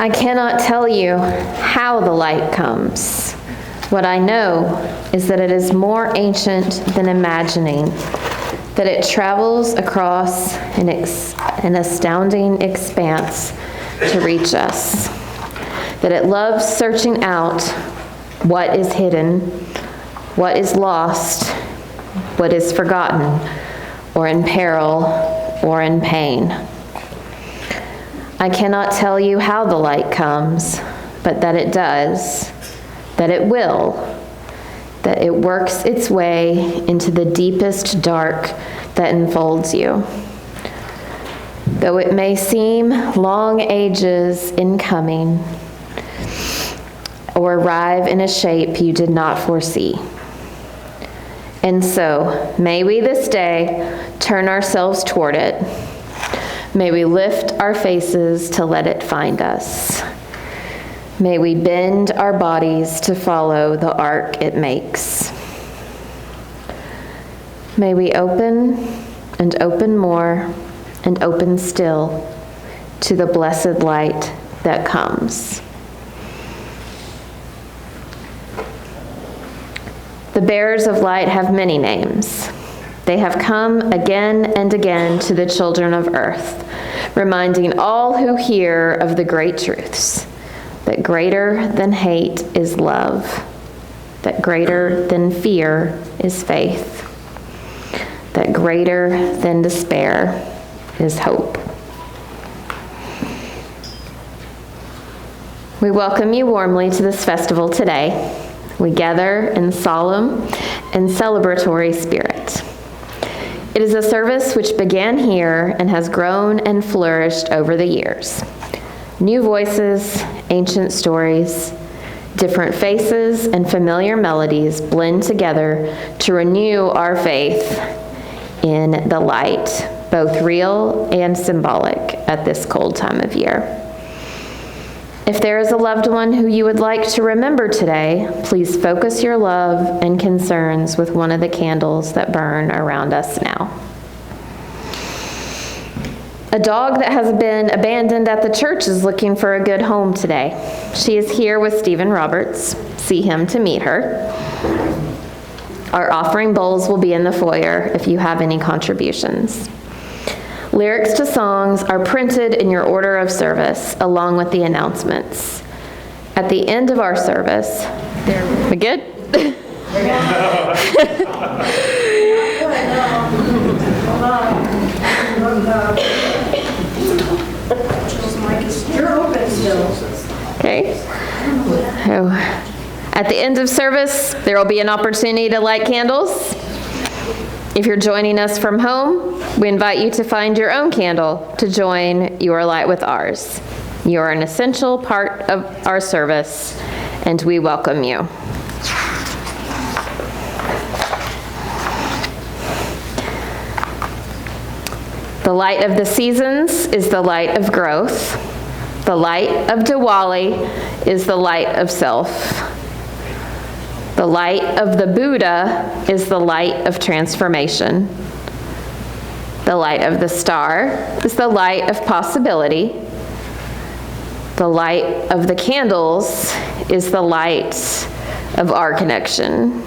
I cannot tell you how the light comes. What I know is that it is more ancient than imagining, that it travels across an astounding expanse to reach us, that it loves searching out what is hidden, what is lost, what is forgotten, or in peril, or in pain. I cannot tell you how the light comes, but that it does, that it will, that it works its way into the deepest dark that enfolds you. Though it may seem long ages in coming, or arrive in a shape you did not foresee. And so, may we this day turn ourselves toward it. May we lift our faces to let it find us. May we bend our bodies to follow the arc it makes. May we open and open more and open still to the blessed light that comes. The bearers of light have many names. They have come again and again to the children of earth, reminding all who hear of the great truths, that greater than hate is love, that greater than fear is faith, that greater than despair is hope. We welcome you warmly to this festival today. We gather in solemn and celebratory spirit. It is a service which began here and has grown and flourished over the years. New voices, ancient stories, different faces, and familiar melodies blend together to renew our faith in the light, both real and symbolic, at this cold time of year. If there is a loved one who you would like to remember today, please focus your love and concerns with one of the candles that burn around us now. A dog that has been abandoned at the church is looking for a good home today. She is here with Stephen Roberts. See him to meet her. Our offering bowls will be in the foyer if you have any contributions. Lyrics to songs are printed in your order of service, along with the announcements. At the end of our service, we good? You're open still. Okay. So, at the end of service, there will be an opportunity to light candles. If you're joining us from home, we invite you to find your own candle to join your light with ours. You are an essential part of our service, and we welcome you. The light of the seasons is the light of growth. The light of Diwali is the light of self. The light of the Buddha is the light of transformation. The light of the star is the light of possibility. The light of the candles is the light of our connection.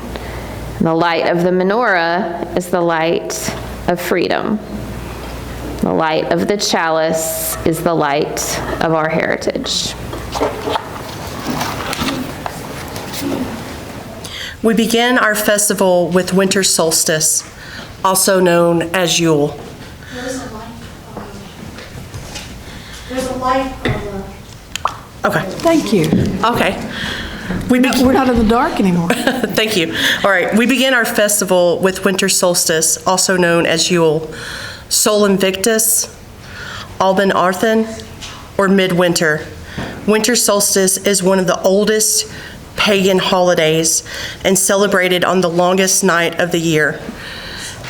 The light of the menorah is the light of freedom. The light of the chalice is the light of our heritage. We begin our festival with winter solstice, also known as Yule. There's a light on the... Okay. Thank you. Okay. We're not in the dark anymore. Thank you. All right. We begin our festival with winter solstice, also known as Yule, Sol Invictus, Alban Arthan, or midwinter. Winter solstice is one of the oldest pagan holidays and celebrated on the longest night of the year.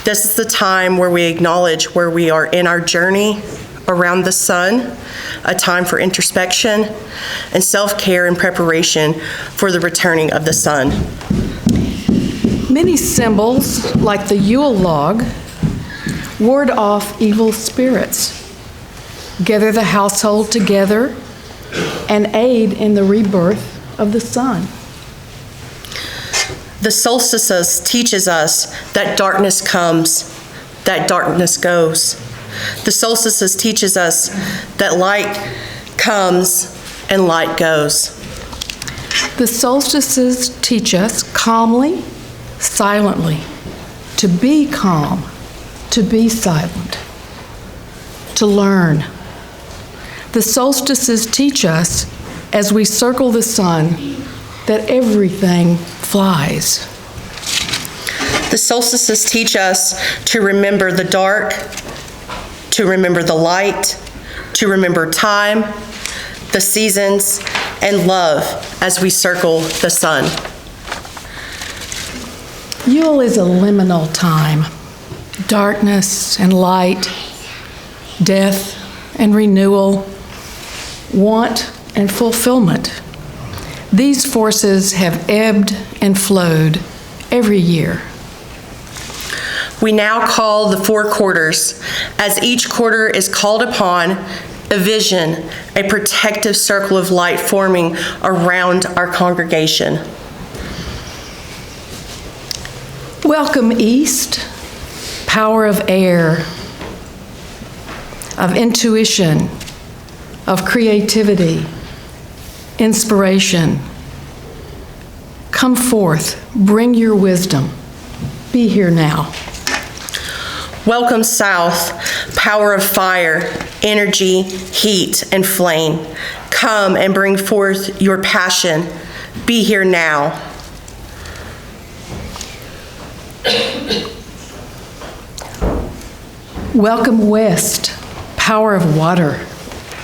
This is the time where we acknowledge where we are in our journey around the sun, a time for introspection and self-care and preparation for the returning of the sun. Many symbols, like the Yule log, ward off evil spirits, gather the household together, and aid in the rebirth of the sun. The solstices teaches us that darkness comes, that darkness goes. The solstices teaches us that light comes and light goes. The solstices teach us calmly, silently, to be calm, to be silent, to learn. The solstices teach us, as we circle the sun, that everything flies. The solstices teach us to remember the dark, to remember the light, to remember time, the seasons, and love as we circle the sun. Yule is a liminal time. Darkness and light, death and renewal, want and fulfillment. These forces have ebbed and flowed every year. We now call the 4 quarters, as each quarter is called upon a vision, a protective circle of light forming around our congregation. Welcome, East, power of air, of intuition, of creativity, inspiration. Come forth, bring your wisdom. Be here now. Welcome, South, power of fire, energy, heat, and flame. Come and bring forth your passion. Be here now. Welcome, West, power of water,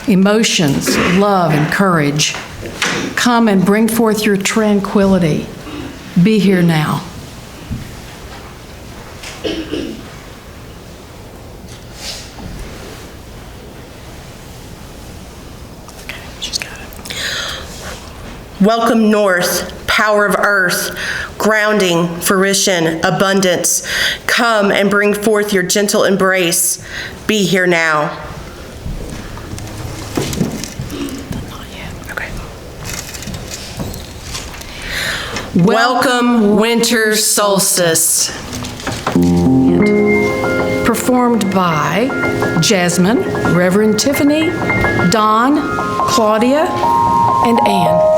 emotions, love, and courage. Come and bring forth your tranquility. Be here now. Welcome, North, power of earth, grounding, fruition, abundance. Come and bring forth your gentle embrace. Be here now. Okay. Welcome, winter solstice. Performed by Jasmine, Reverend Tiffany, Don, Claudia, and Anne.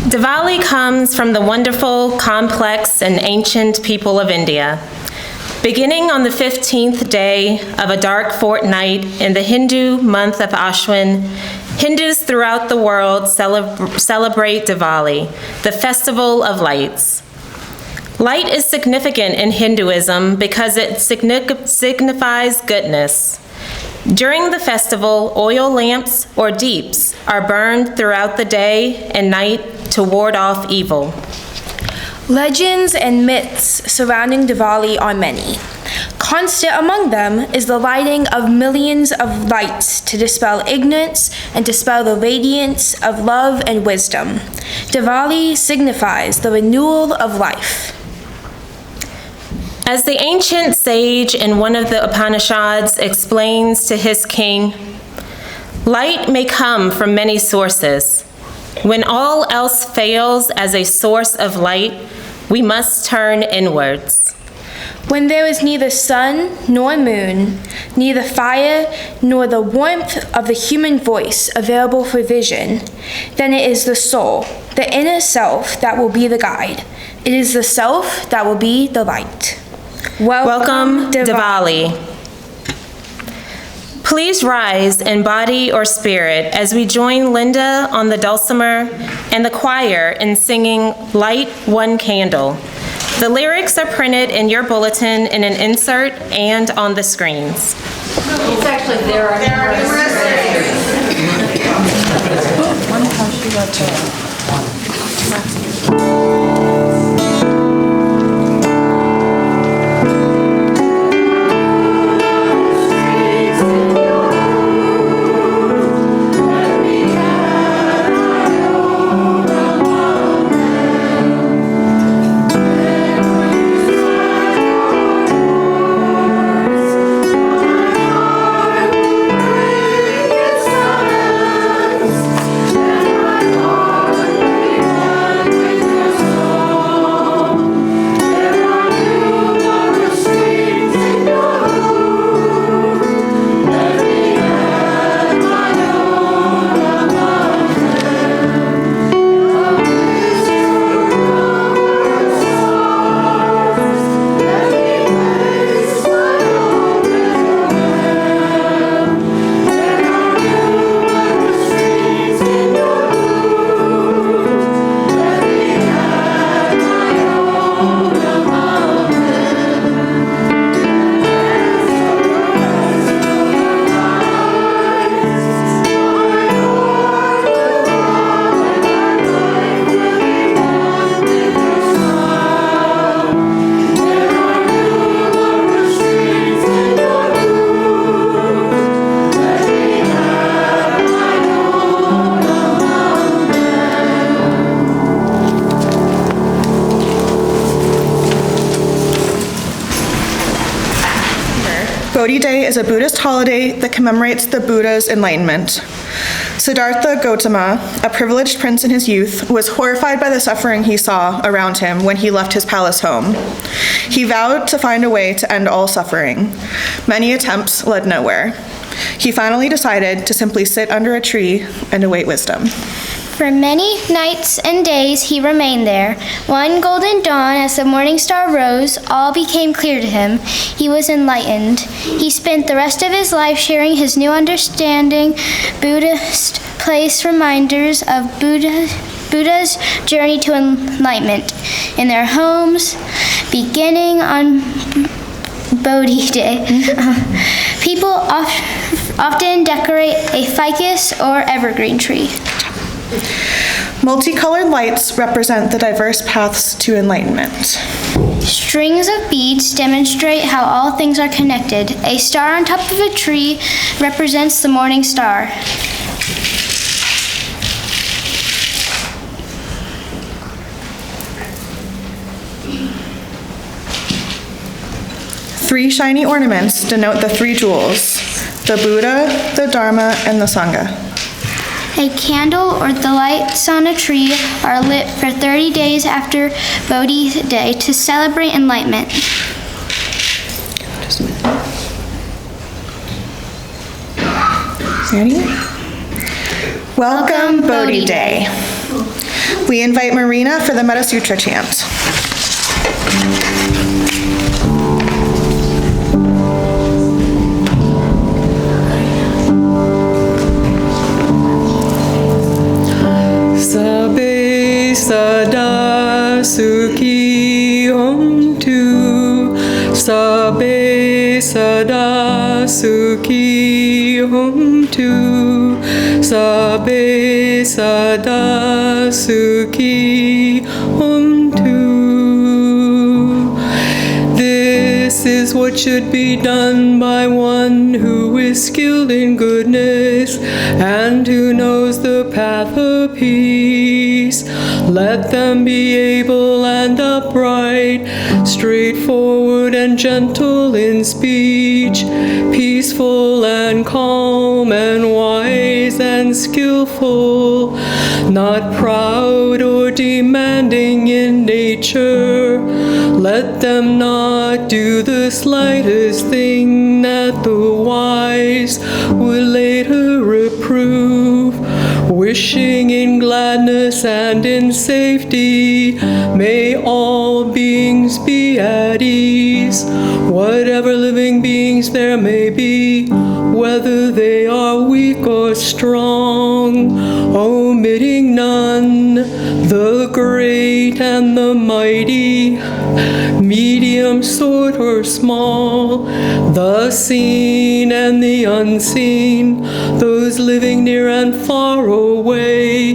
Diwali comes from the wonderful, complex, and ancient people of India. Beginning on the 15th day of a dark fortnight in the Hindu month of Ashwin, Hindus throughout the world celebrate Diwali, the festival of lights. Light is significant in Hinduism because it signifies goodness. During the festival, oil lamps or deeps are burned throughout the day and night to ward off evil. Legends and myths surrounding Diwali are many. Constant among them is the lighting of millions of lights to dispel ignorance and dispel the radiance of love and wisdom. Diwali signifies the renewal of life. As the ancient sage in one of the Upanishads explains to his king, light may come from many sources. When all else fails as a source of light, we must turn inwards. When there is neither sun nor moon, neither fire nor the warmth of the human voice available for vision, then it is the soul, the inner self, that will be the guide. It is the self that will be the light. Welcome, Diwali. Please rise in body or spirit as we join Linda on the dulcimer and the choir in singing Light One Candle. The lyrics are printed in your bulletin in an insert and on the screens. It's actually there are numerous. Bhodi Day is a Buddhist holiday that commemorates the Buddha's enlightenment. Siddhartha Gautama, a privileged prince in his youth, was horrified by the suffering he saw around him when he left his palace home. He vowed to find a way to end all suffering. Many attempts led nowhere. He finally decided to simply sit under a tree and await wisdom. For many nights and days he remained there. One golden dawn, as the morning star rose, all became clear to him. He was enlightened. He spent the rest of his life sharing his new understanding. Buddhist place reminders of Buddha's journey to enlightenment in their homes, beginning on Bhodi Day. People often decorate a ficus or evergreen tree. Multicolored lights represent the diverse paths to enlightenment. Strings of beads demonstrate how all things are connected. A star on top of a tree represents the morning star. Three shiny ornaments denote the three jewels: the Buddha, the Dharma, and the Sangha. A candle or the lights on a tree are lit for 30 days after Bhodi Day to celebrate enlightenment. Ready? Welcome, Bhodi Day. We invite Marina for the Metta Sutra chant. Sabe sada sukhi hontu, sabe sada sukhi hontu, sabe sada sukhi hontu. This is is what should be done by one who is skilled in goodness and who knows the path of peace. Let them be able and upright, straightforward and gentle in speech, peaceful and calm and wise and skillful, not proud or demanding in nature. Let them not do the slightest thing that the wise will later reprove. Wishing in gladness and in safety, may all beings be at ease. Whatever living beings there may be, whether they are weak or strong, omitting none, the great and the mighty, medium, short, or small, the seen and the unseen, those living near and far away,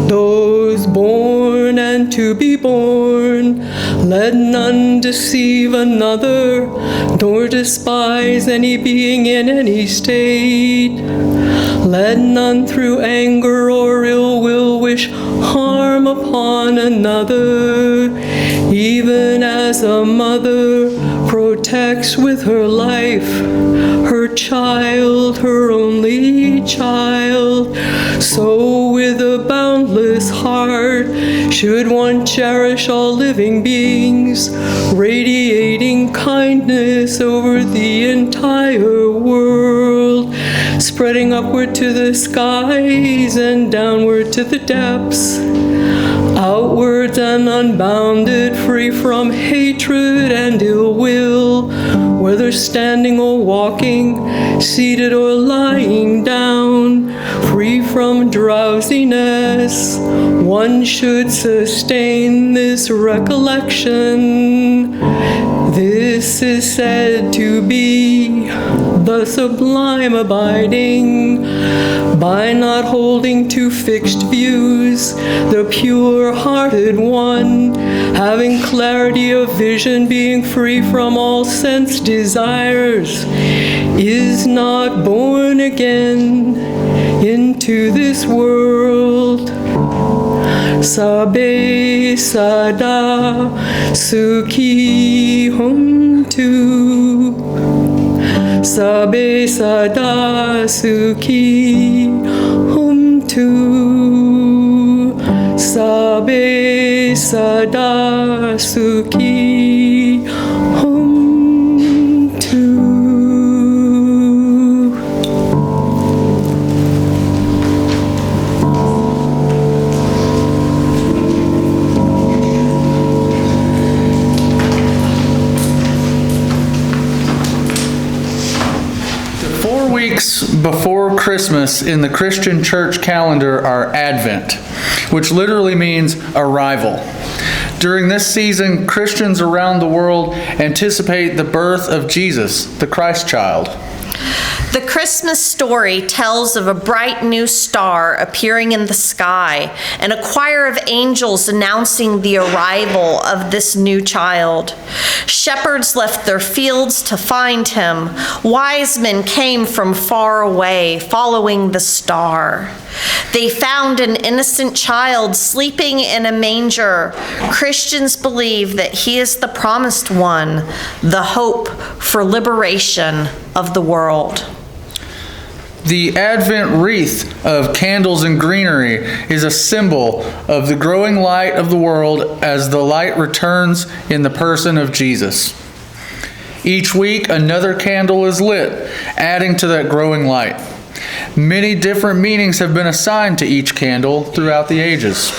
those born and to be born. Let none deceive another, nor despise any being in any state. Let none through anger or ill will wish harm upon another, even as a mother protects with her life her child, her only child. So with a boundless heart should one cherish all living beings, radiating kindness over the entire world, spreading upward to the skies and downward to the depths, outwards and unbounded, free from hatred and ill will, whether standing or walking, seated or lying down, free from drowsiness. One should sustain this recollection. This is said to be the sublime abiding, by not holding to fixed views, the pure-hearted one, having clarity of vision, being free from all sense desires, is not born again into this world. Sabe sada sukhi hontu. Sabe sada sukhi hontu. Sabe sada sukhi hontu. Before Christmas in the Christian church calendar are Advent, which literally means arrival. During this season, Christians around the world anticipate the birth of Jesus, the Christ child. The Christmas story tells of a bright new star appearing in the sky and a choir of angels announcing the arrival of this new child. Shepherds left their fields to find him. Wise men came from far away, following the star. They found an innocent child sleeping in a manger. Christians believe that he is the promised one, the hope for liberation of the world. The Advent wreath of candles and greenery is a symbol of the growing light of the world as the light returns in the person of Jesus. Each week, another candle is lit, adding to that growing light. Many different meanings have been assigned to each candle throughout the ages.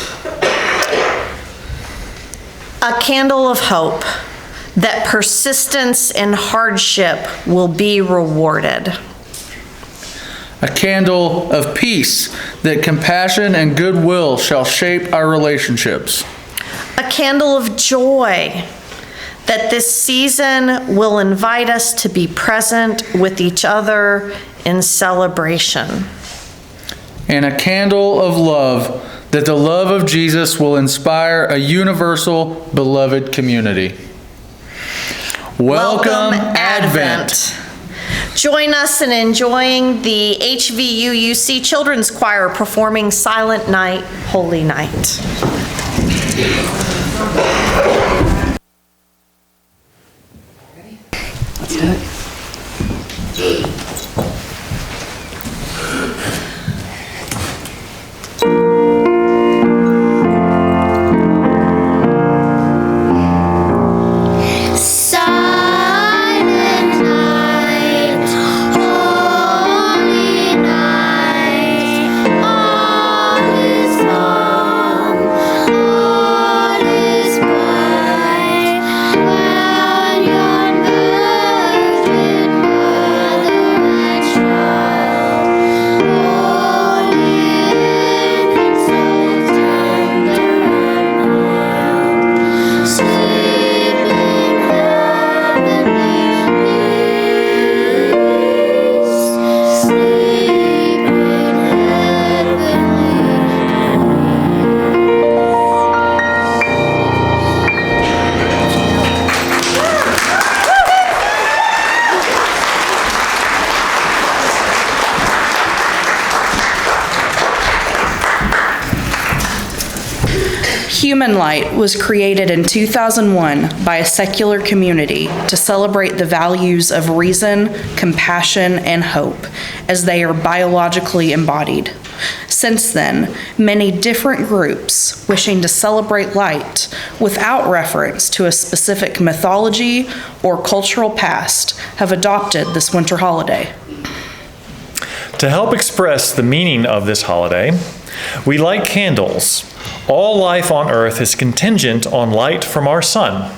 A candle of hope, that persistence in hardship will be rewarded. A candle of peace, that compassion and goodwill shall shape our relationships. A candle of joy, that this season will invite us to be present with each other in celebration. And a candle of love, that the love of Jesus will inspire a universal, beloved community. Welcome, Advent. Join us in enjoying the HVUUC Children's Choir performing Silent Night, Holy Night. Let's do it. Humanlight was created in 2001 by a secular community to celebrate the values of reason, compassion, and hope as they are biologically embodied. Since then, many different groups wishing to celebrate light without reference to a specific mythology or cultural past have adopted this winter holiday. To help express the meaning of this holiday, we light candles. All life on earth is contingent on light from our sun.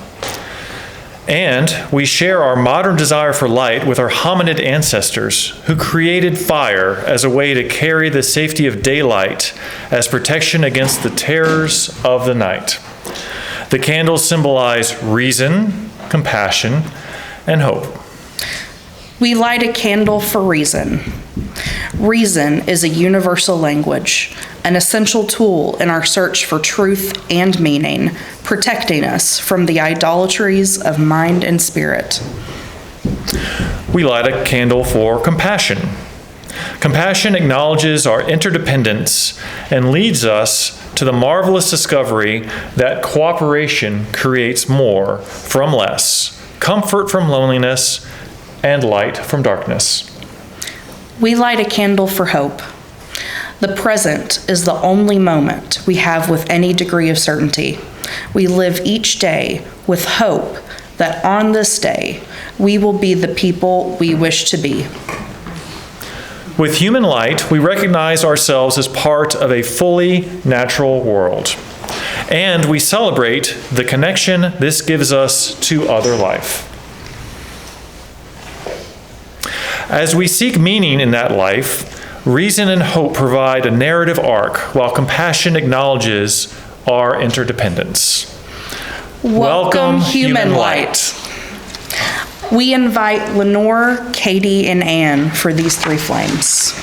And we share our modern desire for light with our hominid ancestors who created fire as a way to carry the safety of daylight as protection against the terrors of the night. The candles symbolize reason, compassion, and hope. We light a candle for reason. Reason is a universal language, an essential tool in our search for truth and meaning, protecting us from the idolatries of mind and spirit. We light a candle for compassion. Compassion acknowledges our interdependence and leads us to the marvelous discovery that cooperation creates more from less, comfort from loneliness, and light from darkness. We light a candle for hope. The present is the only moment we have with any degree of certainty. We live each day with hope that on this day we will be the people we wish to be. With Humanlight, we recognize ourselves as part of a fully natural world, and we celebrate the connection this gives us to other life. As we seek meaning in that life, reason and hope provide a narrative arc, while compassion acknowledges our interdependence. Welcome, Humanlight. We invite Lenore, Katie, and Anne for these three flames.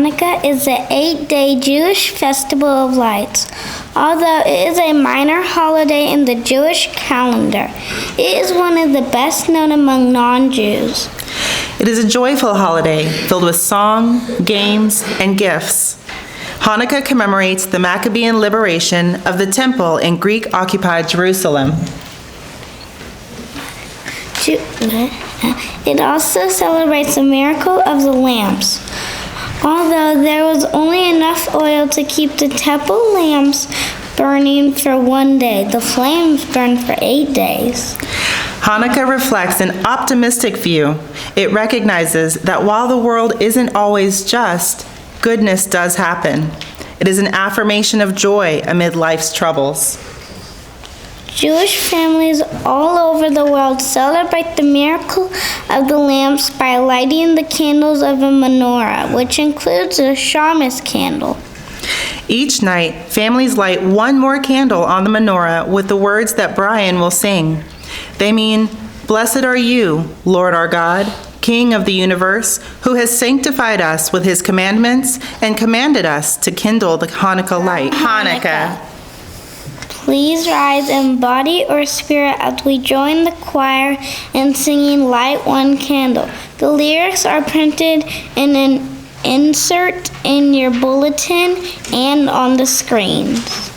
Hanukkah is the 8-day Jewish festival of lights. Although it is a minor holiday in the Jewish calendar, it is one of the best known among non-Jews. It is a joyful holiday filled with song, games, and gifts. Hanukkah commemorates the Maccabean liberation of the temple in Greek-occupied Jerusalem. It also celebrates the miracle of the lamps. Although there was only enough oil to keep the temple lamps burning for 1 day, the flames burned for 8 days. Hanukkah reflects an optimistic view. It recognizes that while the world isn't always just, goodness does happen. It is an affirmation of joy amid life's troubles. Jewish families all over the world celebrate the miracle of the lamps by lighting the candles of a menorah, which includes a shamus candle. Each night, families light one more candle on the menorah with the words that Brian will sing. They mean, "Blessed are you, Lord our God, King of the universe, who has sanctified us with his commandments and commanded us to kindle the Hanukkah light." Hanukkah. Please rise in body or spirit as we join the choir in singing Light One Candle. The lyrics are printed in an insert in your bulletin and on the screens.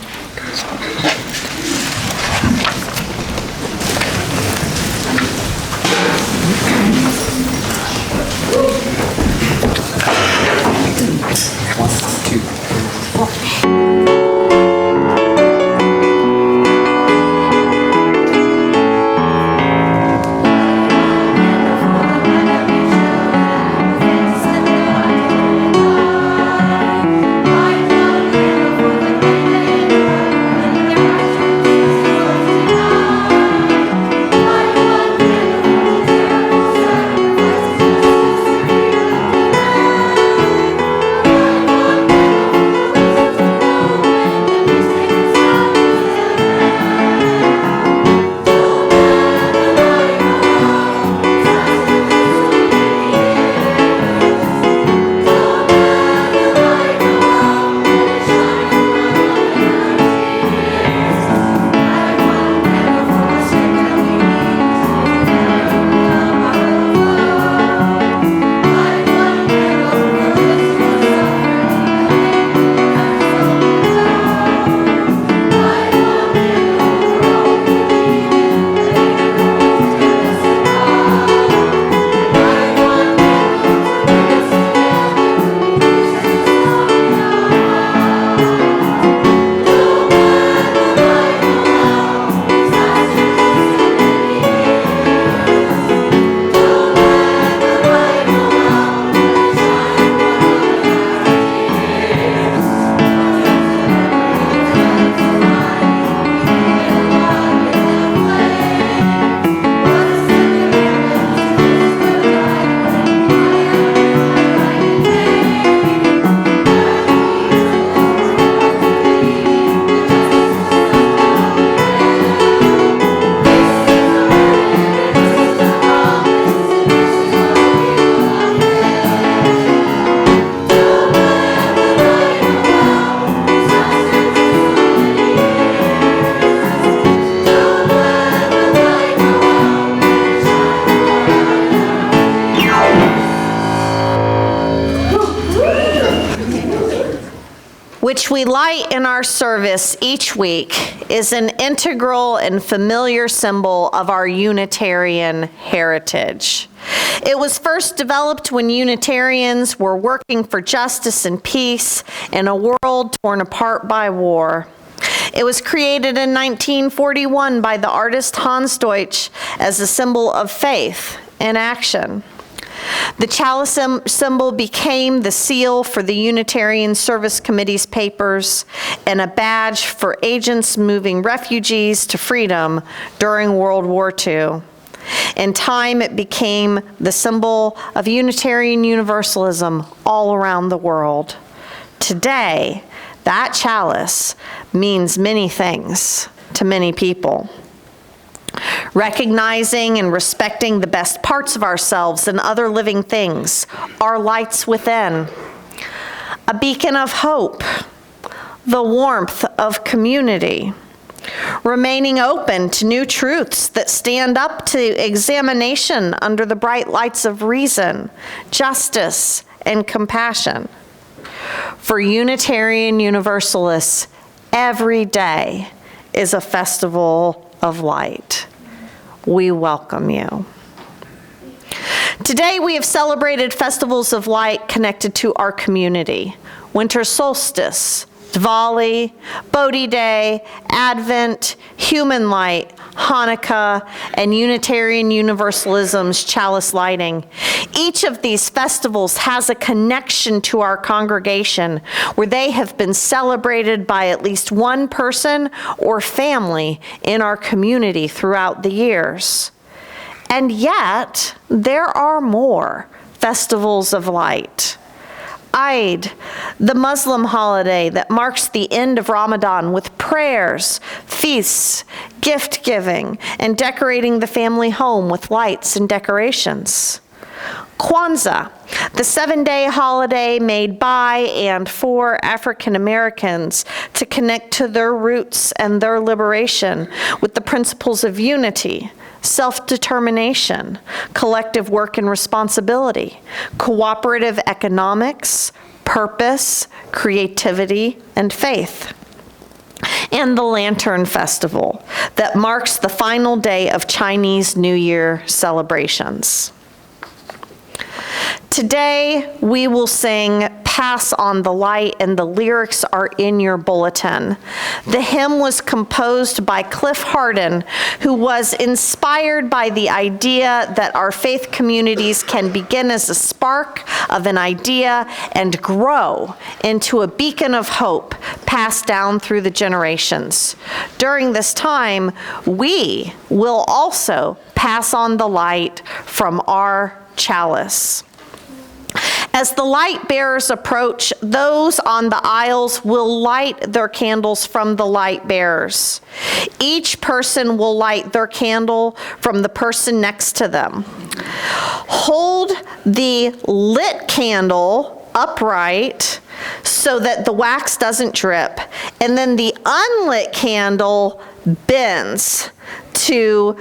which we light in our service each week, is an integral and familiar symbol of our Unitarian heritage. It was first developed when Unitarians were working for justice and peace in a world torn apart by war. It was created in 1941 by the artist Hans Deutsch as a symbol of faith in action. The chalice symbol became the seal for the Unitarian Service Committee's papers and a badge for agents moving refugees to freedom during World War II. In time, it became the symbol of Unitarian Universalism all around the world. Today, that chalice means many things to many people. Recognizing and respecting the best parts of ourselves and other living things are lights within. a beacon of hope, the warmth of community, remaining open to new truths that stand up to examination under the bright lights of reason, justice, and compassion. For Unitarian Universalists, every day is a festival of light. We welcome you. Today we have celebrated festivals of light connected to our community. Winter Solstice, Diwali, Bhodi Day, Advent, Humanlight, Hanukkah, and Unitarian Universalism's chalice lighting. Each of these festivals has a connection to our congregation where they have been celebrated by at least one person or family in our community throughout the years. And yet, there are more festivals of light. Eid, the Muslim holiday that marks the end of Ramadan with prayers, feasts, gift giving, and decorating the family home with lights and decorations. Kwanzaa, the 7-day holiday made by and for African Americans to connect to their roots and their liberation with the principles of unity, self-determination, collective work and responsibility, cooperative economics, purpose, creativity, and faith. And the Lantern Festival that marks the final day of Chinese New Year celebrations. Today, we will sing Pass on the Light, and the lyrics are in your bulletin. The hymn was composed by Cliff Harden, who was inspired by the idea that our faith communities can begin as a spark of an idea and grow into a beacon of hope passed down through the generations. During this time, we will also pass on the light from our chalice. As the light bearers approach, those on the aisles will light their candles from the light bearers. Each person will light their candle from the person next to them. Hold the lit candle upright so that the wax doesn't drip, and then the unlit candle bends to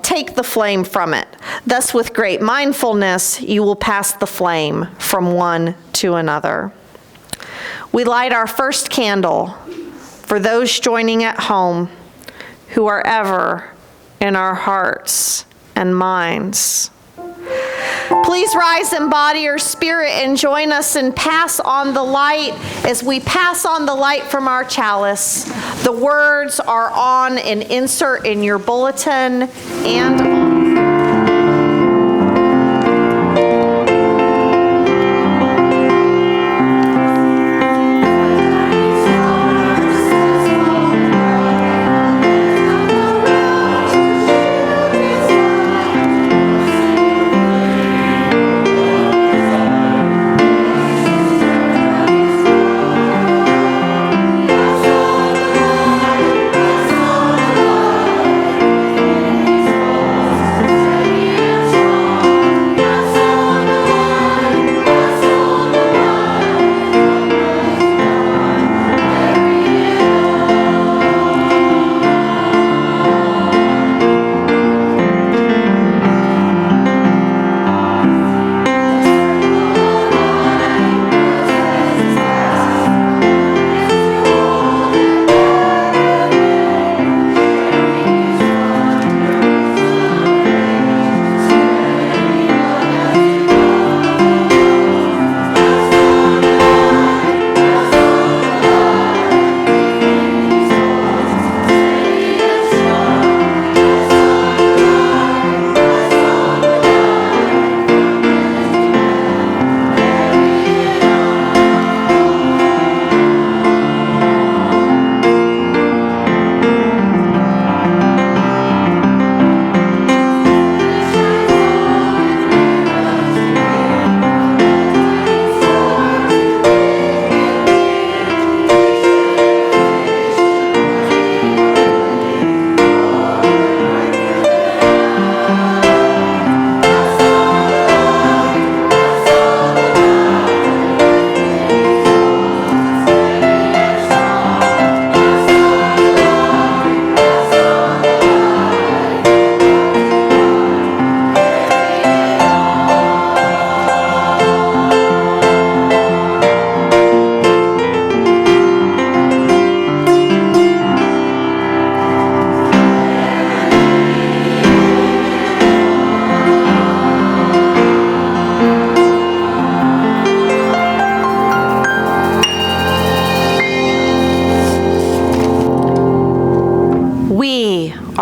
take the flame from it. Thus, with great mindfulness, you will pass the flame from one to another. We light our first candle for those joining at home who are ever in our hearts and minds. Please rise in body or spirit and join us and pass on the light. As we pass on the light from our chalice, the words are on an insert in your bulletin and on.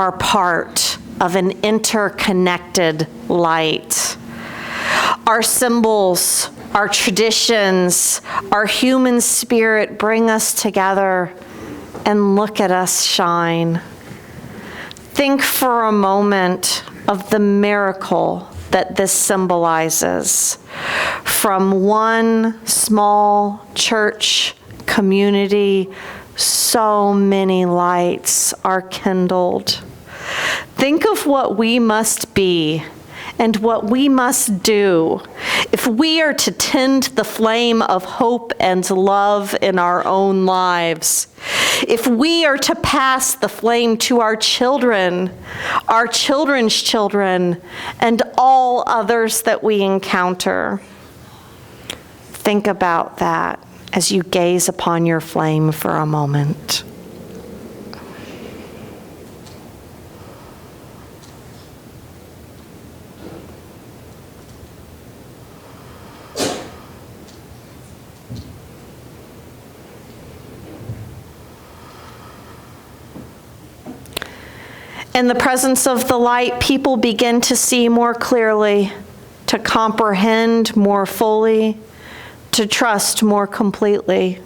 are part of an interconnected light. Our symbols, our traditions, our human spirit bring us together, and look at us shine. Think for a moment of the miracle that this symbolizes. From one small church community, so many lights are kindled. Think of what we must be and what we must do if we are to tend the flame of hope and love in our own lives. If we are to pass the flame to our children, our children's children, and all others that we encounter. Think about that as you gaze upon your flame for a moment. In the presence of the light, people begin to see more clearly, to comprehend more fully, to trust more completely.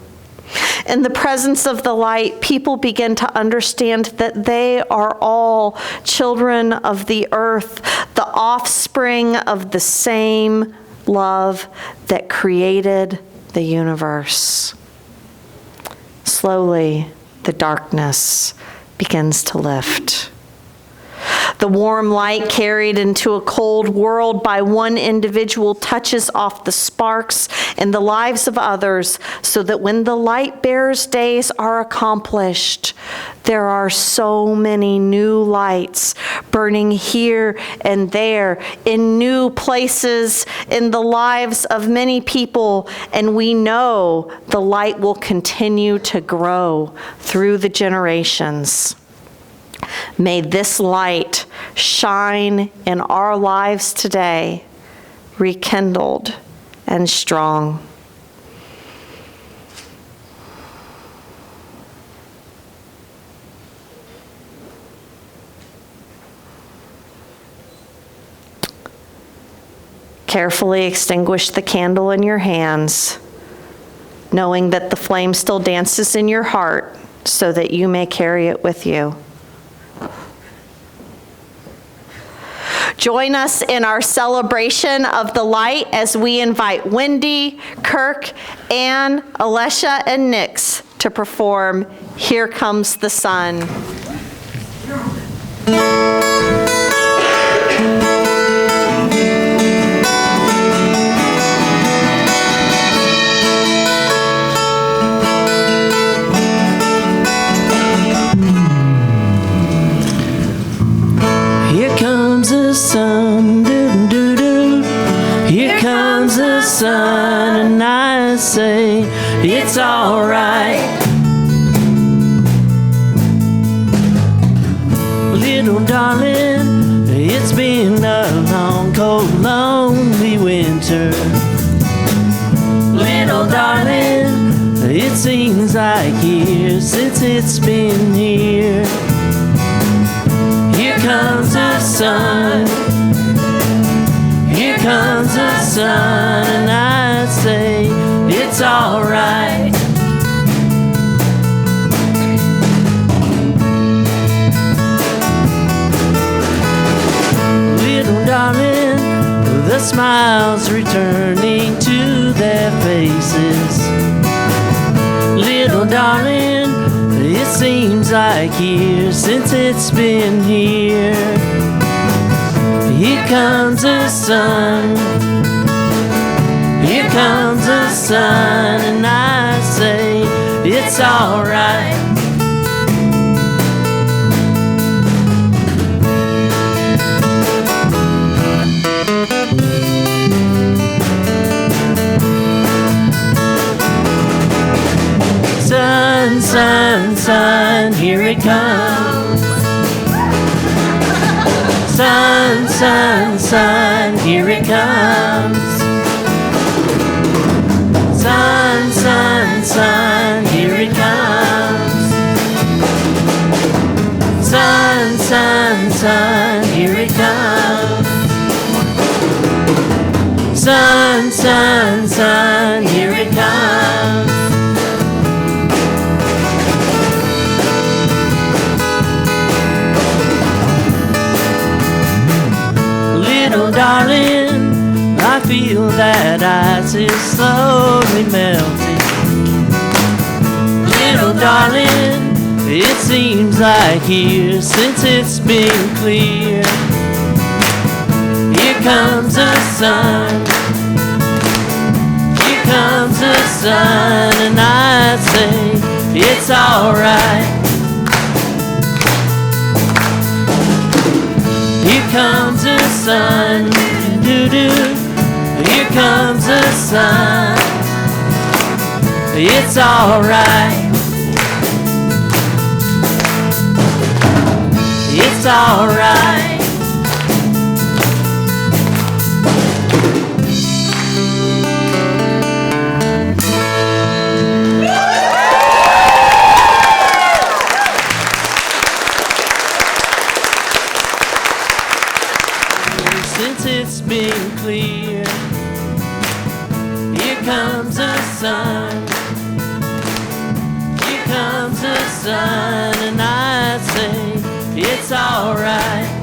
In the presence of the light, people begin to understand that they are all children of the earth, the offspring of the same love that created the universe. Slowly, the darkness begins to lift. The warm light carried into a cold world by one individual touches off the sparks in the lives of others, so that when the light bearer's days are accomplished, there are so many new lights burning here and there in new places in the lives of many people, and we know the light will continue to grow through the generations. May this light shine in our lives today, rekindled and strong. Carefully extinguish the candle in your hands, knowing that the flame still dances in your heart so that you may carry it with you. Join us in our celebration of the light as we invite Wendy, Kirk, Ann, Alesha, and Nix to perform Here Comes the Sun. Here comes the sun, doo-doo-doo. Here comes the sun, and I say it's all right. Little darling, it's been a long, cold, lonely winter. Little darling, it seems like years since it's been here. Here comes the sun, here comes the sun, and I say it's all right. Little darling, the smiles returning to their faces. Little darling, it seems like years since it's been here. Here comes the sun, here comes the sun, and I say it's all right. Sun, sun, sun, here it comes. Sun, sun, sun, here it comes. Sun, sun, sun, here it comes. Sun, sun, sun, sun, here it comes. Little darling, I feel that ice is slowly melting. Little darling, it seems like years since it's been clear. Here comes the sun. Here comes the sun, and I say it's alright. Here comes the sun, doo-doo. Here comes the sun. It's alright. It's alright. Since it's been clear, here comes the sun. Here comes the sun, and I say it's alright.